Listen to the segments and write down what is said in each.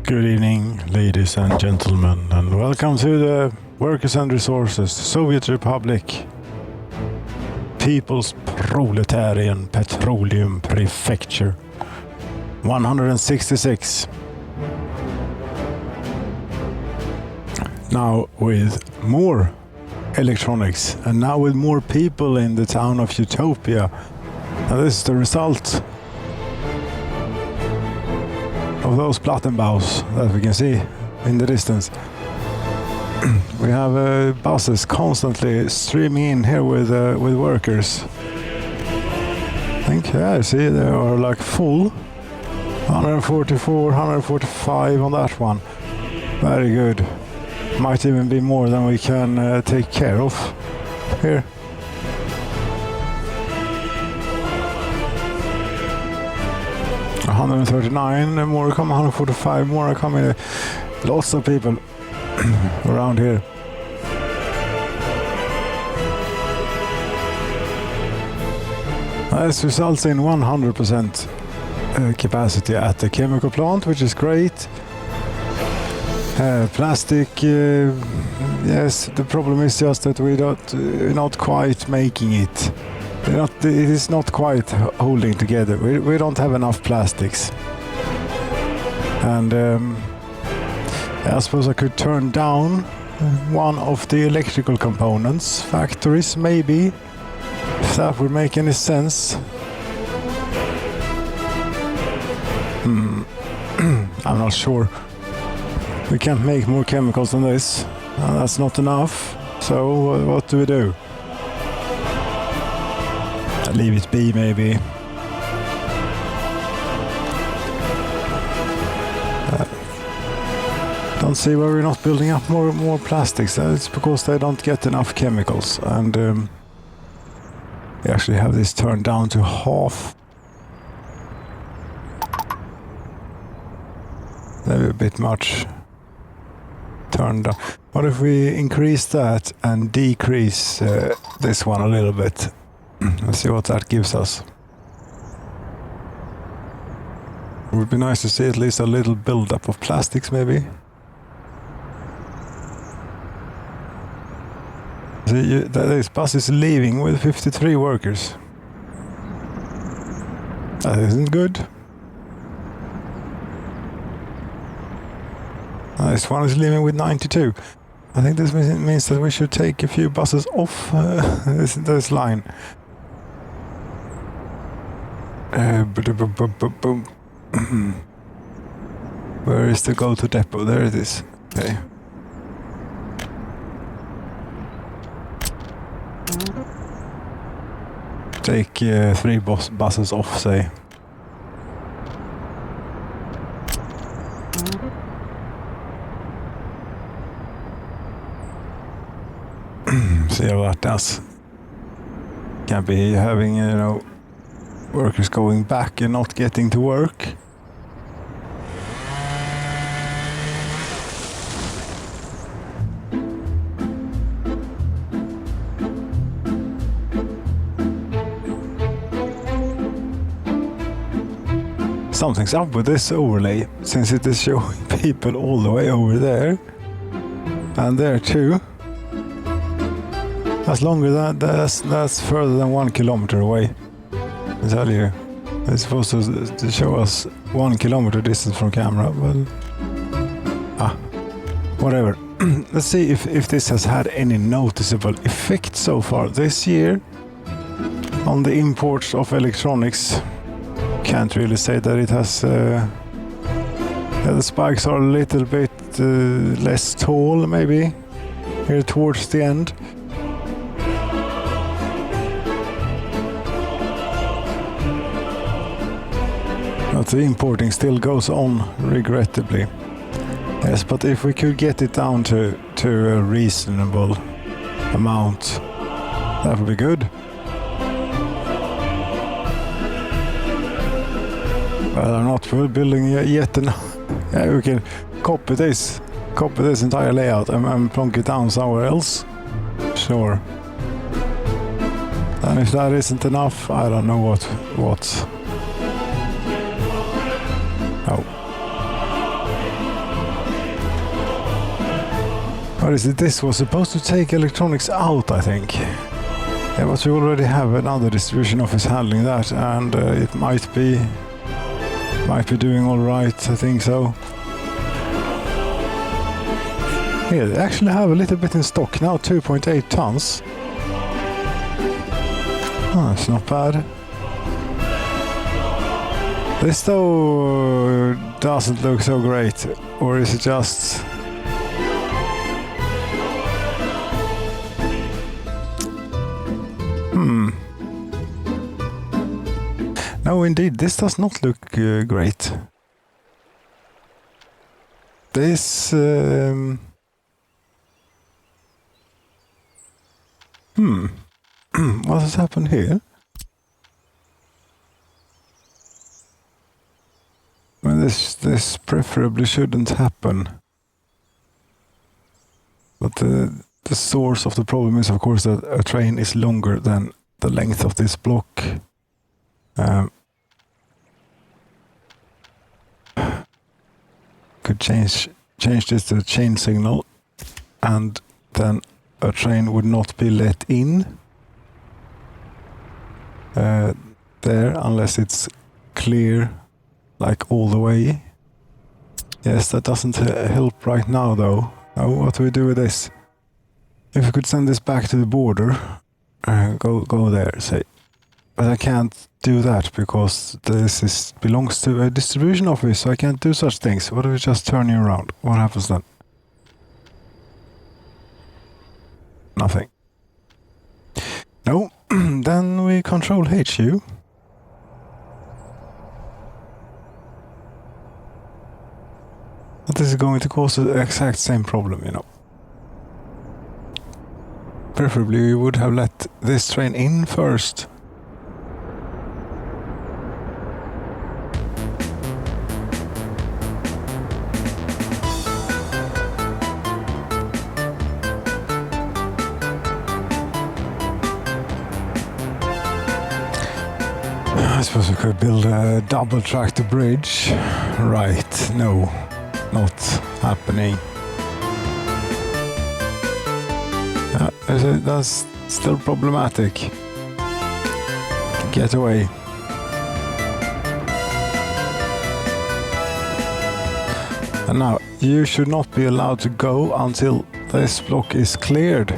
Good evening, ladies and gentlemen, and welcome to the Workers and Resources, Soviet Republic, People's Proletarian Petroleum Prefecture, 166. Now with more electronics, and now with more people in the town of Utopia. And this is the result of those Plattenbaus that we can see in the distance. We have buses constantly streaming in here with workers. I think, I see they are like full. 144, 145 on that one. Very good. Might even be more than we can take care of here. $139 more come, $145 more are coming. Lots of people around here. This results in 100% capacity at the chemical plant, which is great. Plastic, yes, the problem is just that we're not quite making it. It is not quite holding together. We don't have enough plastics. And I suppose I could turn down one of the electrical components factories, maybe, if that would make any sense. I'm not sure. We can't make more chemicals than this. That's not enough. So what do we do? Leave it be, maybe. Don't see why we're not building up more plastics. It's because they don't get enough chemicals, and we actually have this turned down to half. Maybe a bit much. Turned down. What if we increase that and decrease this one a little bit? Let's see what that gives us. It would be nice to see at least a little build-up of plastics, maybe. See, this bus is leaving with 53 workers. That isn't good. This one is leaving with 92. I think this means that we should take a few buses off this line. Where is the go-to depot? There it is. Okay. Take 3 buses off, say. See how that does. Can't be having, workers going back and not getting to work. Something's up with this overlay, since it is showing people all the way over there. And there too. That's longer than that's further than 1 kilometer away. I tell you, it's supposed to show us 1 kilometer distance from camera, but whatever. Let's see if this has had any noticeable effect so far this year on the imports of electronics. Can't really say that it has. The spikes are a little bit less tall, maybe here towards the end. But the importing still goes on, regrettably. Yes, but if we could get it down to a reasonable amount, that would be good. But I'm not building yet enough. Yeah, we can copy this entire layout and plonk it down somewhere else. Sure. And if that isn't enough, I don't know what. Oh. What is it? This was supposed to take electronics out, I think. Yeah, but we already have another distribution office handling that, and it might be doing all right. I think so. Yeah, they actually have a little bit in stock now, 2.8 tons. Oh, it's not bad. This though doesn't look so great, or is it just... No, indeed, this does not look great. This... What has happened here? Well, this preferably shouldn't happen. But the source of the problem is, of course, that a train is longer than the length of this block. Could change this to chain signal, and then a train would not be let in there unless it's clear, like all the way. Yes, that doesn't help right now though. Now what do we do with this? If we could send this back to the border, go there, say. But I can't do that because this belongs to a distribution office, so I can't do such things. What if we just turn you around? What happens then? Nothing. No, then we control HU. But this is going to cause the exact same problem, you know. Preferably we would have let this train in first. I suppose we could build a double track to bridge. Right, no, not happening. That's still problematic. Get away. And now, you should not be allowed to go until this block is cleared.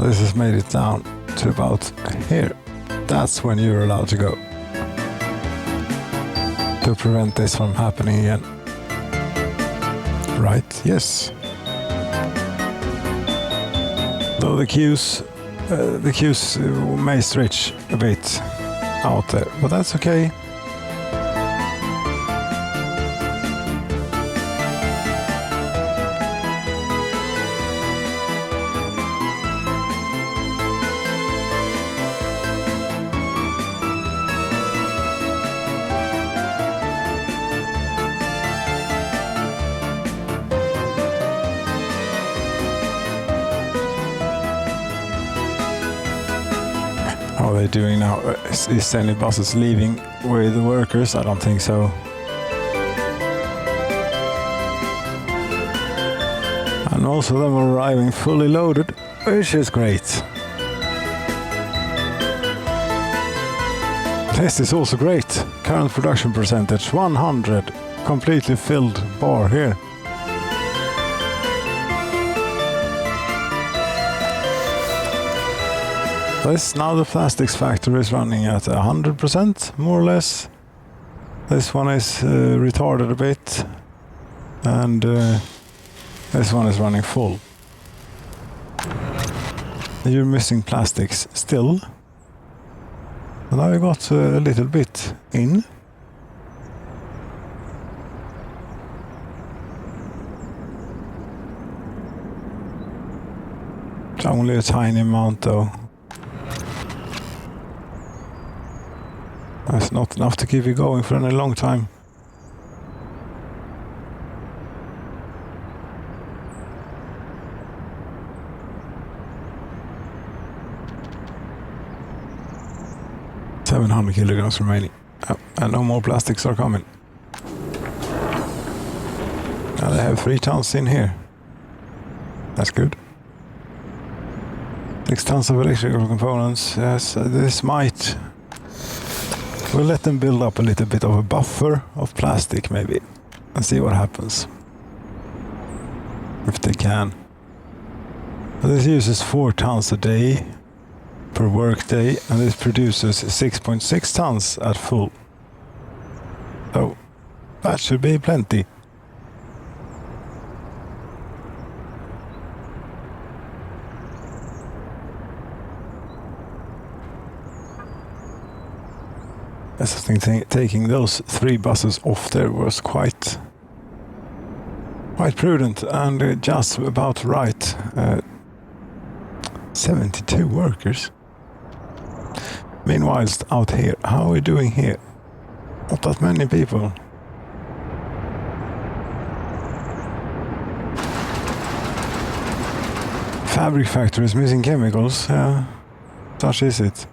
This has made it down to about here. That's when you're allowed to go. To prevent this from happening again. Right, yes. Though the queues may stretch a bit out there, but that's okay. How are they doing now? Is any buses leaving with the workers? I don't think so. And most of them are arriving fully loaded, which is great. This is also great. Current production percentage 100. Completely filled bar here. This, now the plastics factory is running at 100%, more or less. This one is retarded a bit, and this one is running full. You're missing plastics still. And now we got a little bit in. It's only a tiny amount though. That's not enough to keep you going for any long time. $700 kilograms remaining. Oh, And no more plastics are coming. Now they have 3 tons in here. That's good. 6 tons of electrical components. Yes, this might... We'll let them build up a little bit of a buffer of plastic maybe. And see what happens. If they can. But this uses 4 tons a day per work day, and this produces 6.6 tons at full. So that should be plenty. I think taking those 3 buses off there was quite prudent and just about right. 72 workers. Meanwhile, out here, how are we doing here? Not that many people. Fabric factories missing chemicals. Yeah, such is it.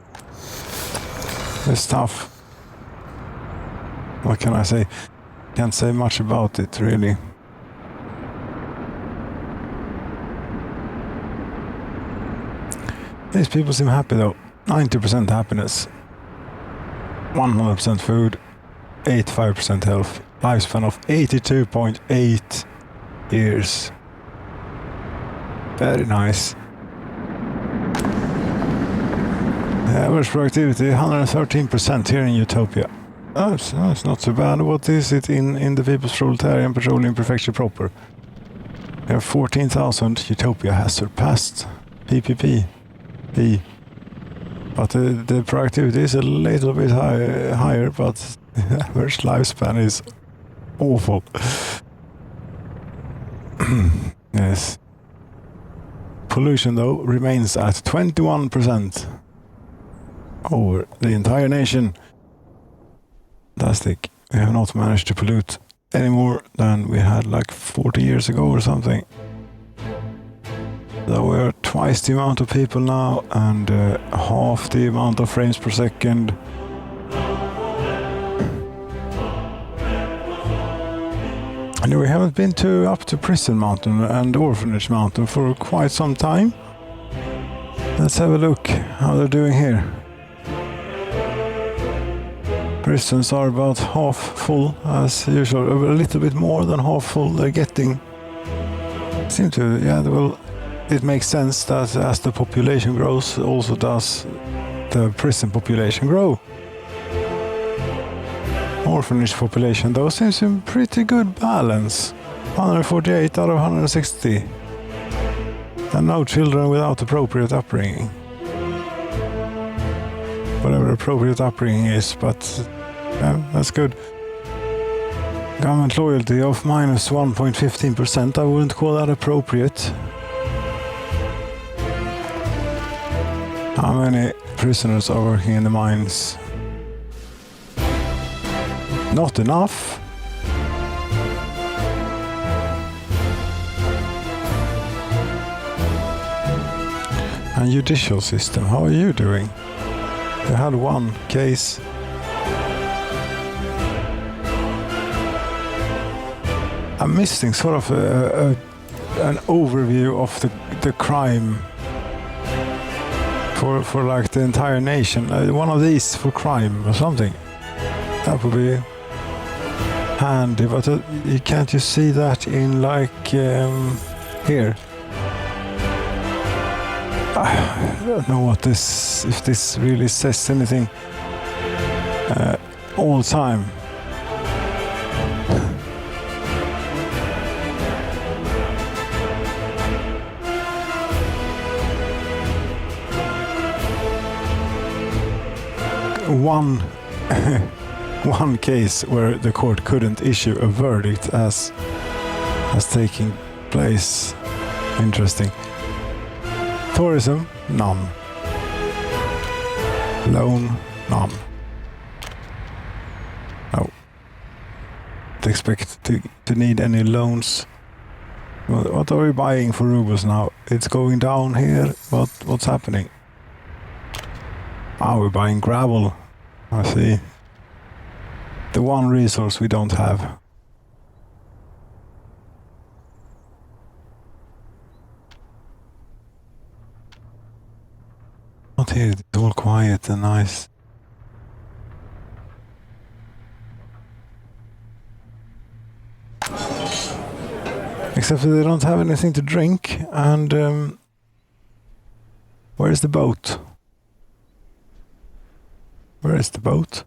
It's tough. What can I say? Can't say much about it, really. These people seem happy though. 90% happiness. 100% food. 85% health. Lifespan of 82.8 years. Very nice. Average productivity 113% here in Utopia. That's not so bad. What is it in the People's Proletarian Petroleum Prefecture proper? We have 14,000. Utopia has surpassed PPP. But the productivity is a little bit higher, but the average lifespan is awful. Yes. Pollution, though, remains at 21% over the entire nation. Fantastic. We have not managed to pollute any more than we had like 40 years ago or something. So we are twice the amount of people now and half the amount of frames per second. And we haven't been up to Prison Mountain and Orphanage Mountain for quite some time. Let's have a look how they're doing here. Prisons are about half full as usual, a little bit more than half full they're getting. Seem to, yeah, well, it makes sense that as the population grows, also does the prison population grow. Orphanage population though seems in pretty good balance. 148 out of 160. And no children without appropriate upbringing. Whatever appropriate upbringing is, but yeah, that's good. Government loyalty of minus 1.15%. I wouldn't call that appropriate. How many prisoners are working in the mines? Not enough. And judicial system, how are you doing? You had 1 case. I'm missing sort of an overview of the crime for like the entire nation. One of these for crime or something. That would be handy, but can't you see that in like here? I don't know what if this really says anything all the time. One case where the court couldn't issue a verdict as taking place. Interesting. Tourism, none. Loan, none. No. Don't expect to need any loans. What are we buying for rubles now? It's going down here. What's happening? Ah, we're buying gravel. I see. The one resource we don't have. Out here, it's all quiet and nice. Except that they don't have anything to drink, and where is the boat? Where is the boat?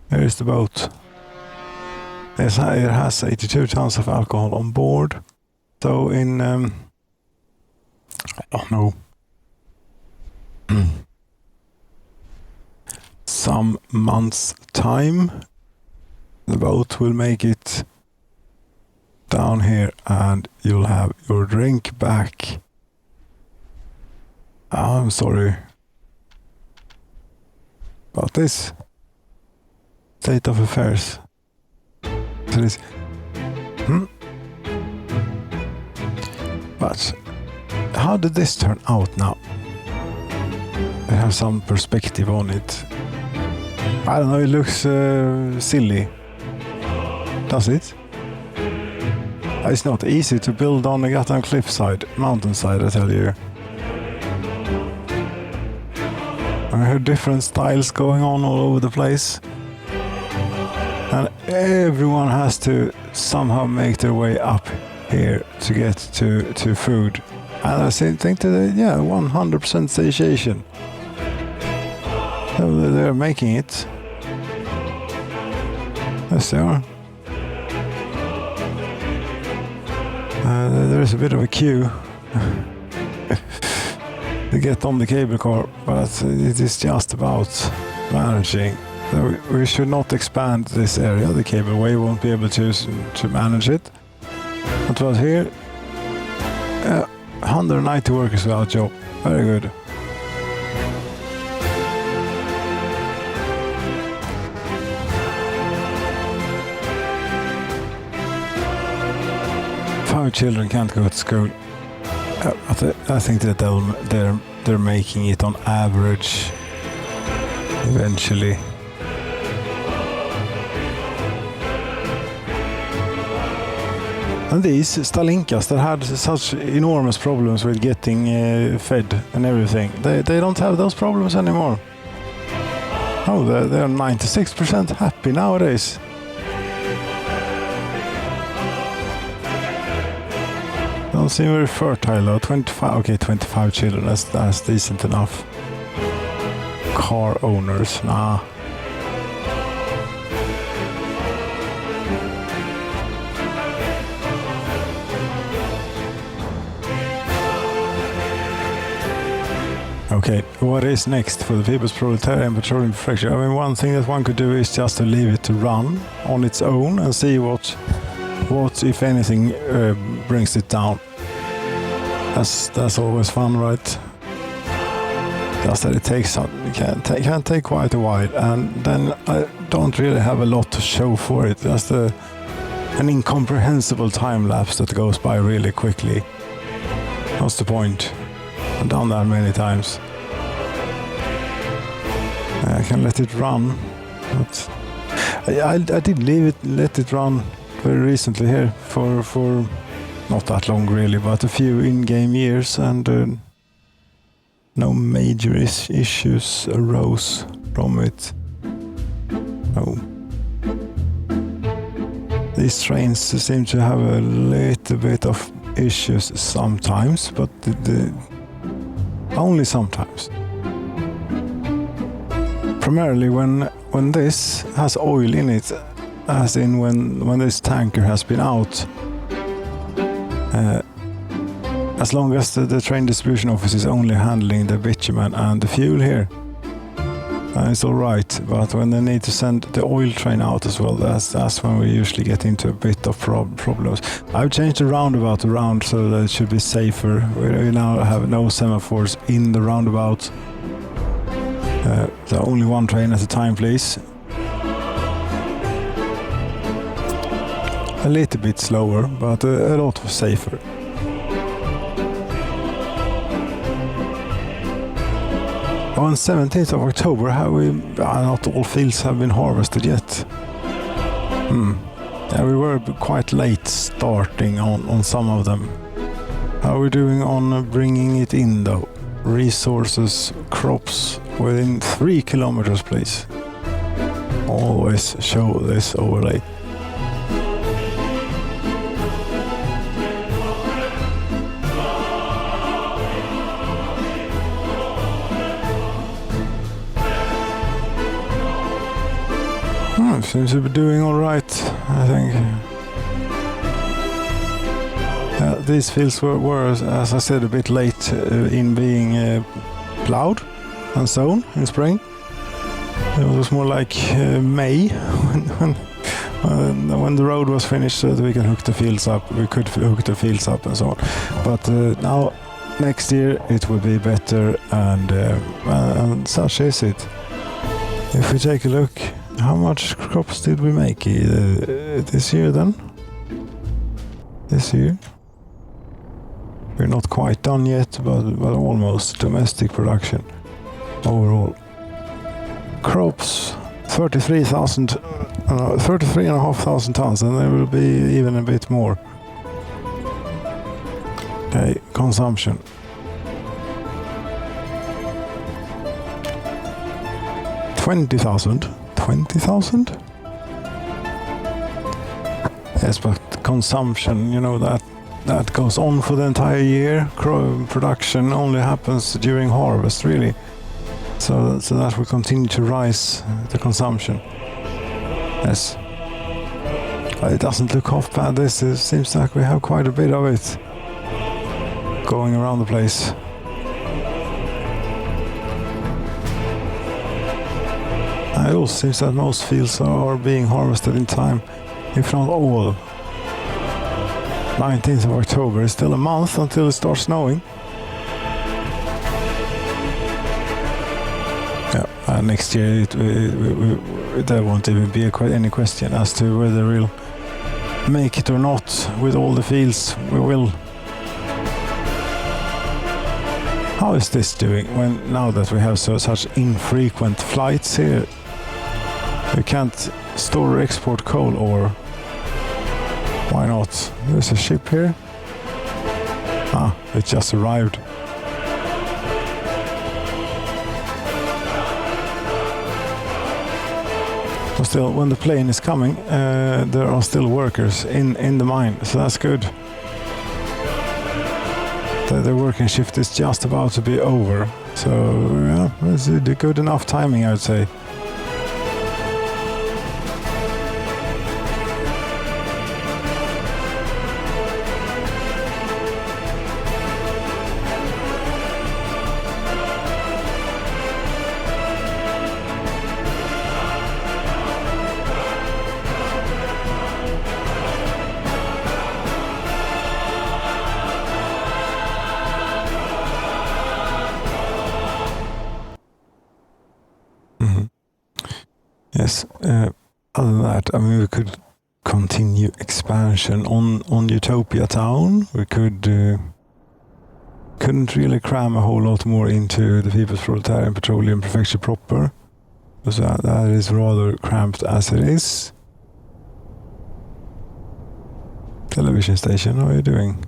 Where is the boat? It has 82 tons of alcohol on board. So in, I don't know, some months' time, the boat will make it down here and you'll have your drink back. I'm sorry about this state of affairs. So this, But how did this turn out now? I have some perspective on it. I don't know, it looks silly. Does it? It's not easy to build on a goddamn cliffside, mountainside, I tell you. I heard different styles going on all over the place. And everyone has to somehow make their way up here to get to food. And I think that, 100% satiation. So they're making it. Yes, they are. There's a bit of a queue to get on the cable car, but it is just about managing. So we should not expand this area. The cableway won't be able to manage it. But was here, 190 workers without job. Very good. Five children can't go to school. I think that they're making it on average eventually. And these Stalinkas that had such enormous problems with getting fed and everything, they don't have those problems anymore. Oh, they're 96% happy nowadays. Don't seem very fertile though. 25 children, that's decent enough. Car owners, nah. Okay, what is next for the People's Proletarian Petroleum Prefecture? I mean, one thing that one could do is just to leave it to run on its own and see what if anything, brings it down. That's always fun, right? Just that it takes can take quite a while, and then I don't really have a lot to show for it. Just an incomprehensible time lapse that goes by really quickly. What's the point? I've done that many times. I can let it run, but I did let it run very recently here for not that long really, but a few in-game years, and no major issues arose from it. No. These trains seem to have a little bit of issues sometimes, but only sometimes. Primarily when this has oil in it, as in when this tanker has been out. As long as the train distribution office is only handling the bitumen and the fuel here, it's all right. But when they need to send the oil train out as well, that's when we usually get into a bit of problems. I've changed the roundabout around so that it should be safer. We now have no semaphores in the roundabout. So only one train at a time, please. A little bit slower, but a lot safer. On 17th of October, not all fields have been harvested yet. Yeah, we were quite late starting on some of them. How are we doing on bringing it in though? Resources, crops within 3 kilometers, please. Always show this overlay. Seems to be doing all right, I think. These fields were, as I said, a bit late in being plowed and sown in spring. It was more like May when the road was finished, so that we can hook the fields up. We could hook the fields up and so on. But now, next year, it will be better, and such is it. If we take a look. How much crops did we make this year then? This year? We're not quite done yet, but almost. Domestic production overall. Crops, 33,500 tons, and there will be even a bit more. Okay, consumption. 20,000. 20,000? Yes, but consumption, that goes on for the entire year. Production only happens during harvest, really. So that will continue to rise, the consumption. Yes. But it doesn't look half bad. It seems like we have quite a bit of it going around the place. It also seems that most fields are being harvested in time, if not all. 19th of October is still a month until it starts snowing. Yeah, next year there won't even be any question as to whether we'll make it or not with all the fields. We will. How is this doing now that we have such infrequent flights here? We can't store or export coal, or why not? There's a ship here. It just arrived. But still, when the plane is coming, there are still workers in the mine, so that's good. The working shift is just about to be over, so yeah, it's good enough timing, I would say. Yes, other than that, I mean, we could continue expansion on Utopia Town. We couldn't really cram a whole lot more into the People's Proletarian Petroleum Prefecture proper, because that is rather cramped as it is. Television station, how are you doing?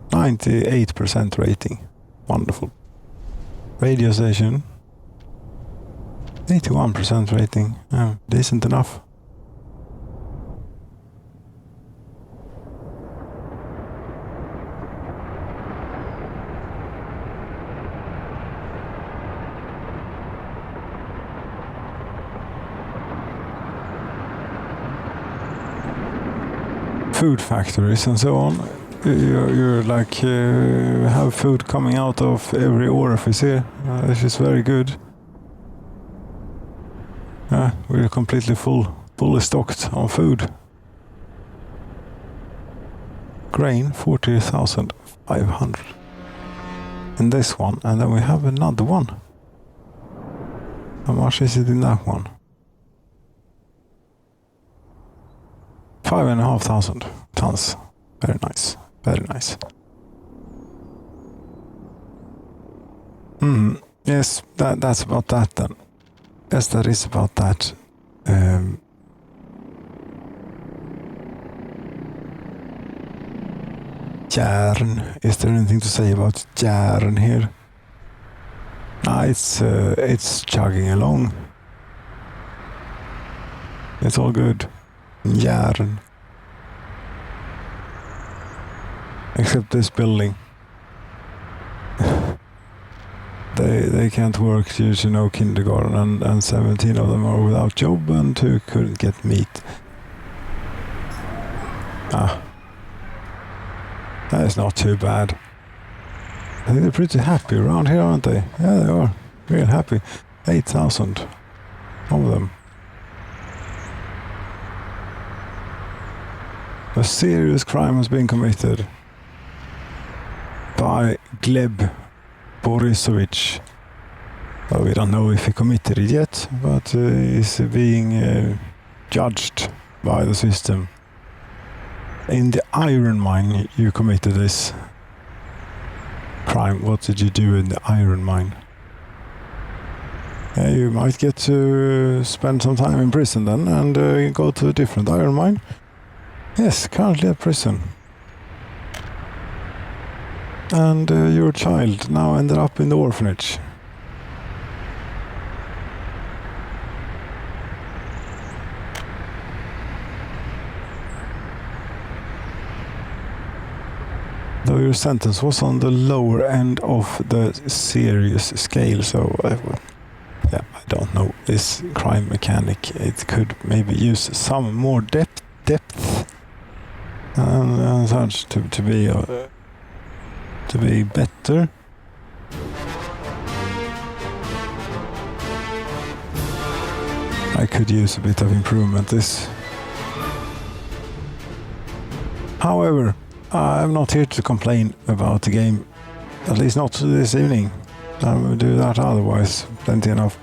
98% rating. Wonderful. Radio station. 81% rating. Oh, decent enough. Food factories and so on. You're like have food coming out of every orifice here. This is very good. We're completely fully stocked on food. Grain, 40,500. In this one, and then we have another one. How much is it in that one? 5,500 tons. Very nice, very nice. Yes, that's about that then. Yes, that is about that. Järn. Is there anything to say about järn here? It's chugging along. It's all good. Järn. Except this building. They can't work due to no kindergarten, and 17 of them are without job and 2 couldn't get meat. That is not too bad. I think they're pretty happy around here, aren't they? Yeah, they are. Real happy. 8,000 of them. A serious crime has been committed by Gleb Borisovich. Well, we don't know if he committed it yet, but he's being judged by the system. In the iron mine, you committed this crime. What did you do in the iron mine? You might get to spend some time in prison then and go to a different iron mine. Yes, currently at prison. And your child now ended up in the orphanage. Though your sentence was on the lower end of the serious scale, so I don't know. This crime mechanic, it could maybe use some more depth and such to be better. I could use a bit of improvement this. However, I'm not here to complain about the game, at least not this evening. I will do that otherwise, plenty enough.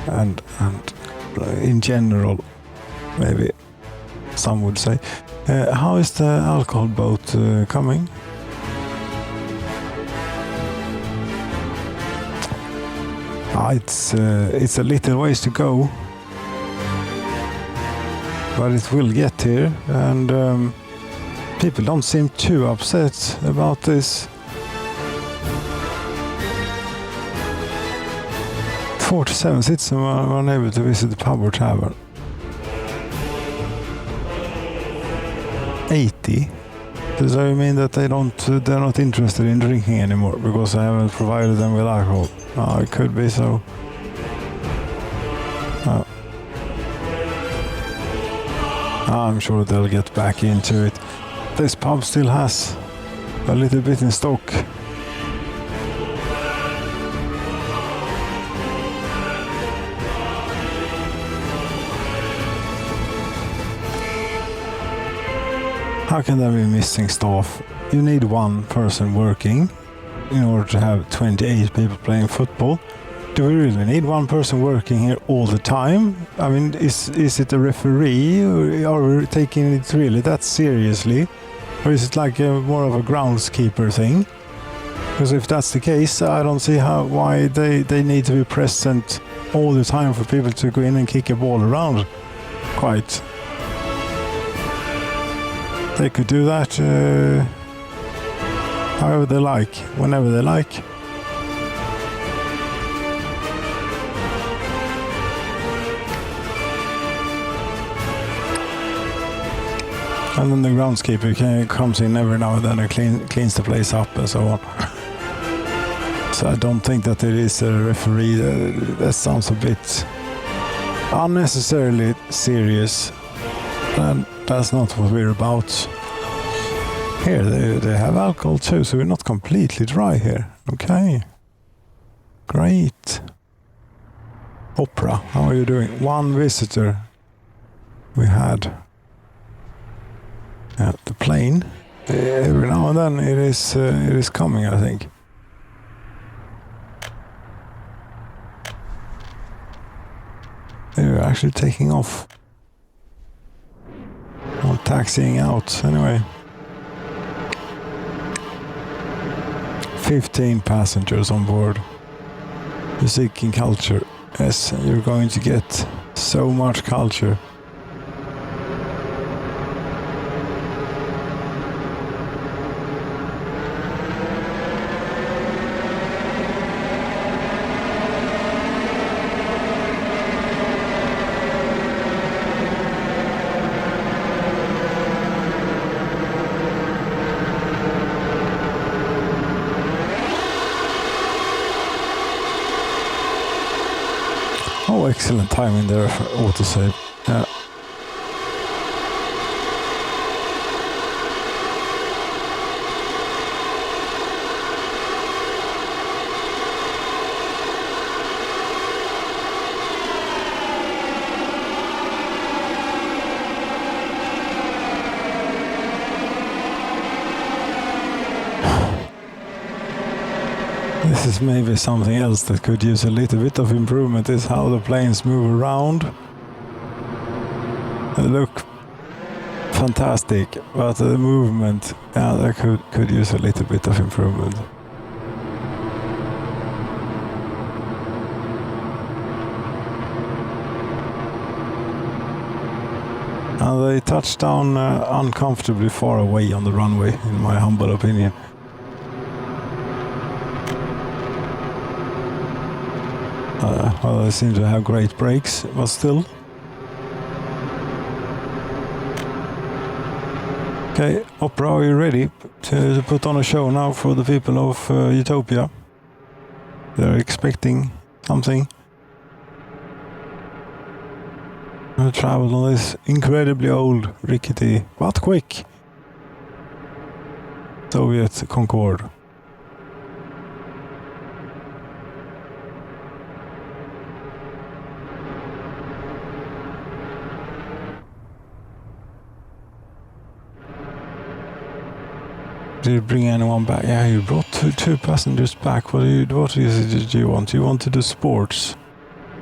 And in general, maybe some would say. How is the alcohol boat coming? It's a little ways to go, but it will get here, and people don't seem too upset about this. 47 citizens were unable to visit the pub or tavern. 80? Does that mean that they're not interested in drinking anymore because I haven't provided them with alcohol? It could be so. I'm sure they'll get back into it. This pub still has a little bit in stock. How can there be missing staff? You need one person working in order to have 28 people playing football. Do we really need one person working here all the time? I mean, is it a referee, or are we taking it really that seriously? Or is it like more of a groundskeeper thing? Because if that's the case, I don't see why they need to be present all the time for people to go in and kick a ball around. Quite. They could do that however they like, whenever they like. And then the groundskeeper comes in every now and then and cleans the place up and so on. So I don't think that it is a referee. That sounds a bit unnecessarily serious. And that's not what we're about. Here, they have alcohol too, so we're not completely dry here. Okay. Great. Opera, how are you doing? One visitor we had. The plane. Every now and then it is coming, I think. They're actually taking off. Or taxiing out, anyway. 15 passengers on board. Music and culture. Yes, you're going to get so much culture. Oh, excellent timing there for autosave. Yeah. This is maybe something else that could use a little bit of improvement, is how the planes move around. They look fantastic, but the movement, yeah, that could use a little bit of improvement. And they touched down uncomfortably far away on the runway, in my humble opinion. Well, they seem to have great brakes, but still. Okay, Opera, are you ready to put on a show now for the people of Utopia? They're expecting something. I traveled on this incredibly old, rickety, but quick Soviet Concorde. Did you bring anyone back? Yeah, you brought two passengers back. What did you want? You want to do sports?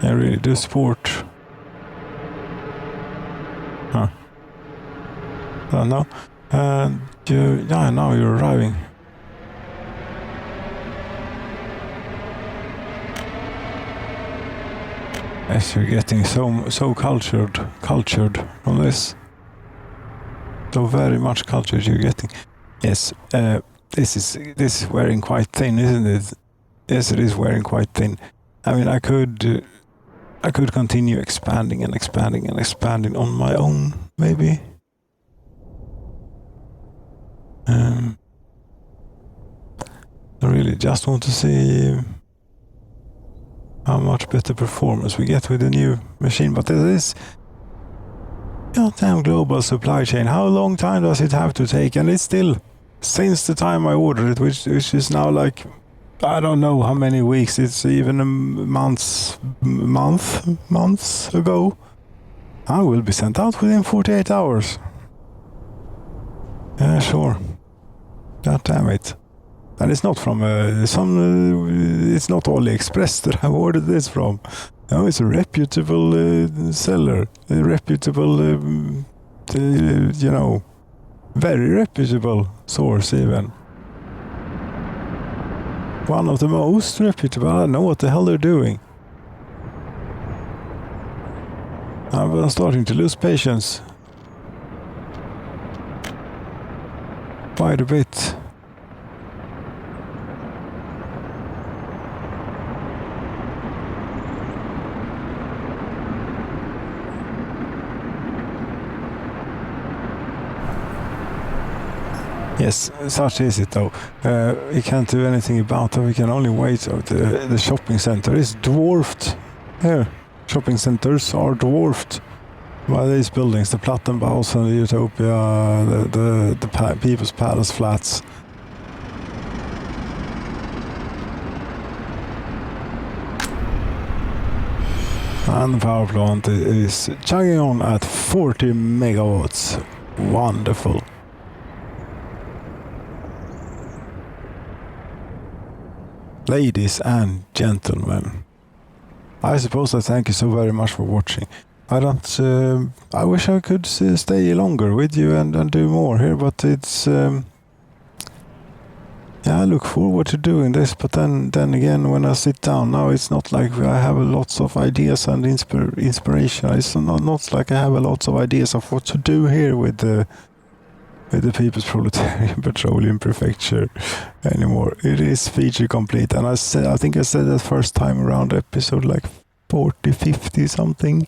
Yeah, really, do sport. Huh. Don't know. Yeah, now you're arriving. Yes, you're getting so cultured on this. So very much cultured you're getting. Yes, this is wearing quite thin, isn't it? Yes, it is wearing quite thin. I mean, I could continue expanding and expanding and expanding on my own, maybe. I really just want to see how much better performance we get with the new machine. But it is goddamn global supply chain. How long time does it have to take? And it's still, since the time I ordered it, which is now like, I don't know how many weeks, it's even a months ago. I will be sent out within 48 hours. Yeah, sure. God damn it. And it's not from it's not AliExpress that I ordered this from. No, it's a reputable seller, a reputable, you know, very reputable source even. One of the most reputable. I don't know what the hell they're doing. I'm starting to lose patience. Quite a bit. Yes, such is it though. We can't do anything about it. We can only wait. The shopping center is dwarfed. Here, shopping centers are dwarfed by these buildings. The Plattenbaus and the Utopia, the People's Palace flats. And the power plant is chugging on at 40 megawatts. Wonderful. Ladies and gentlemen, I suppose I thank you so very much for watching. I wish I could stay longer with you and do more here, but it's Yeah, I look forward to doing this, but then again, when I sit down now, it's not like I have lots of ideas and inspiration. It's not like I have lots of ideas of what to do here with the People's Proletarian Petroleum Prefecture anymore. It is feature complete, and I think I said that first time around episode like 40, 50 something,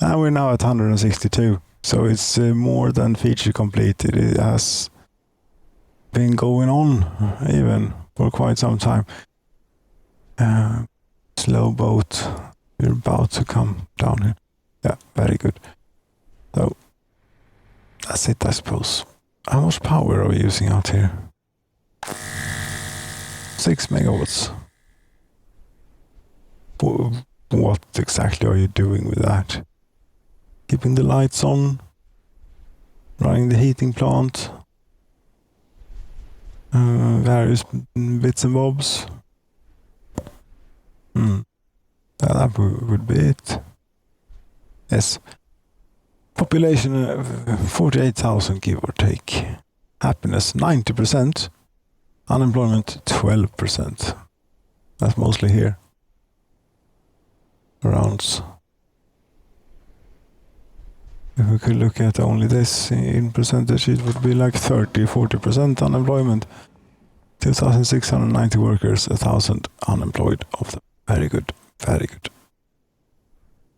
and we're now at 162. So it's more than feature complete. It has been going on even for quite some time. Slow boat, we're about to come down here. Yeah, very good. So that's it, I suppose. How much power are we using out here? 6 megawatts. What exactly are you doing with that? Keeping the lights on, running the heating plant, various bits and bobs. That would be it. Yes. Population 48,000, give or take. Happiness 90%. Unemployment 12%. That's mostly here. Around. If we could look at only this in percentage, it would be like 30-40% unemployment. 2,690 workers, 1,000 unemployed of them. Very good, very good.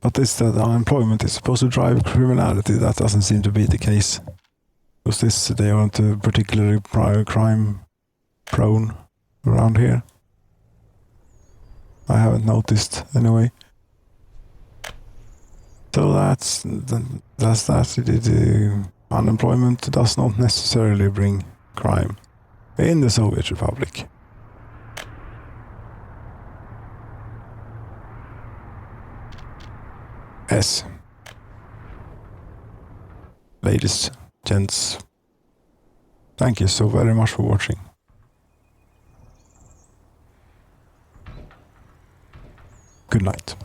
But this that unemployment is supposed to drive criminality. That doesn't seem to be the case. Because they aren't particularly crime prone around here. I haven't noticed anyway. So that's that. The unemployment does not necessarily bring crime in the Soviet Republic. Yes. Ladies, gents, thank you so very much for watching. Good night.